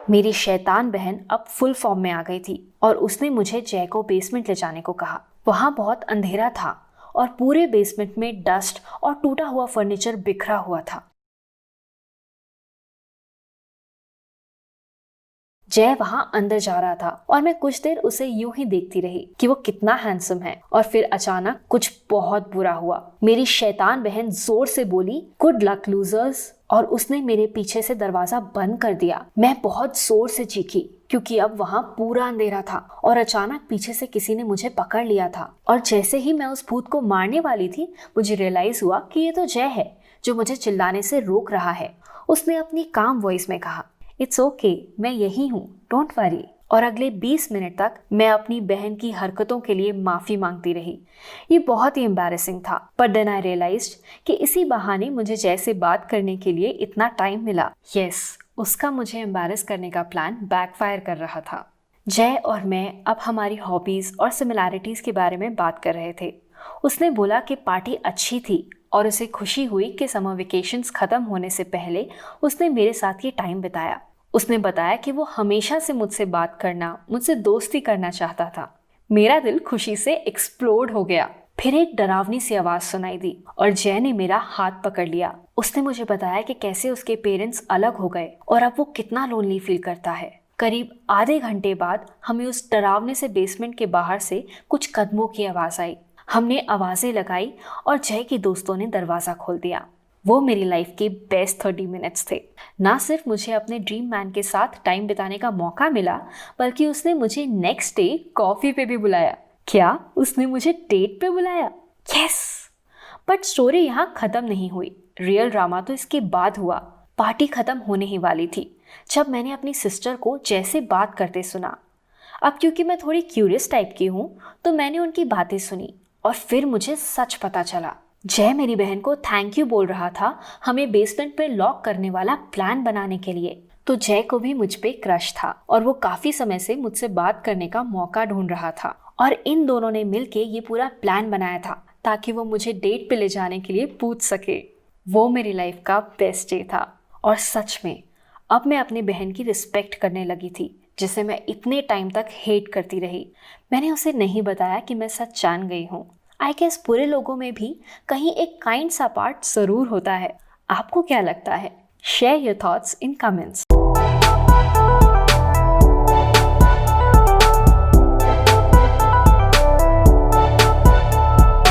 मेरी शैतान बहन अब फुल फॉर्म में आ गई थी और उसने मुझे जय को बेसमेंट ले जाने को कहा। वहां बहुत अंधेरा था और पूरे बेसमेंट में डस्ट और टूटा हुआ फर्नीचर बिखरा हुआ था। जय वहां अंदर जा रहा था और मैं कुछ देर उसे यूं ही देखती रही कि वो कितना हैंडसम है। और फिर अचानक कुछ बहुत बुरा हुआ। मेरी शैतान बहन जोर से बोली, गुड लक लूजर्स, और उसने मेरे पीछे से दरवाजा बंद कर दिया। मैं बहुत जोर से चीखी क्योंकि अब वहां पूरा अंधेरा था और अचानक पीछे से किसी ने मुझे पकड़ लिया था। और जैसे ही मैं उस भूत को मारने वाली थी, मुझे रियलाइज हुआ कि ये तो जय है जो मुझे चिल्लाने से रोक रहा है। उसने अपनी काम वॉइस में कहा, इट्स ओके, मैं यही हूँ, डोंट वरी। और अगले 20 मिनट तक मैं अपनी बहन की हरकतों के लिए माफी मांगती रही। ये बहुत ही एम्बैरेसिंग था, पर देन आई रियलाइज्ड कि इसी बहाने मुझे जय से बात करने के लिए इतना टाइम मिला। यस, उसका मुझे एम्बैरेस करने का प्लान बैकफायर कर रहा था। जय और मैं अब हमारी हॉबीज और सिमिलैरिटीज के बारे में बात कर रहे थे। उसने बोला कि पार्टी अच्छी थी और उसे खुशी हुई कि समर वेकेशंस खत्म होने से पहले उसने मेरे साथ ये टाइम बिताया। उसने बताया कि वो हमेशा से मुझसे बात करना, मुझसे दोस्ती करना चाहता था। मेरा दिल खुशी से एक्सप्लोड हो गया। फिर एक डरावनी सी आवाज सुनाई दी और जय ने मेरा हाथ पकड़ लिया। उसने मुझे बताया कि कैसे उसके पेरेंट्स अलग हो गए और अब वो कितना लोनली फील करता है। करीब आधे घंटे बाद हमें उस डरावने से बेसमेंट के बाहर से कुछ कदमों की आवाज आई। हमने आवाजें लगाई और जय के दोस्तों ने दरवाजा खोल दिया। वो मेरी लाइफ के बेस्ट 30 मिनट्स थे। ना सिर्फ मुझे अपने ड्रीम मैन के साथ टाइम बिताने का मौका मिला, बल्कि उसने मुझे नेक्स्ट डे कॉफी पे भी बुलाया। क्या उसने मुझे डेट पे बुलाया? यस। बट स्टोरी यहाँ खत्म नहीं हुई। रियल ड्रामा तो इसके बाद हुआ। पार्टी खत्म होने ही वाली थी जब मैंने अपनी सिस्टर को जैसे बात करते सुना। अब क्योंकि मैं थोड़ी क्यूरियस टाइप की हूँ, तो मैंने उनकी बातें सुनी और फिर मुझे सच पता चला। जय मेरी बहन को थैंक यू बोल रहा था हमें बेसमेंट पे लॉक करने वाला प्लान बनाने के लिए। तो जय को भी मुझ पे क्रश था और वो काफी समय से मुझसे बात करने का मौका ढूंढ रहा था। और इन दोनों ने मिलके ये पूरा प्लान बनाया था ताकि वो मुझे डेट पे ले जाने के लिए पूछ सके। वो मेरी लाइफ का बेस्ट डे था। और सच में अब मैं अपनी बहन की रिस्पेक्ट करने लगी थी, जिसे मैं इतने टाइम तक हेट करती रही। मैंने उसे नहीं बताया कि मैं सच जान गई हूँ। आई गेस बुरे लोगों में भी कहीं एक काइंड सा पार्ट जरूर होता है। आपको क्या लगता है? Share your thoughts in comments.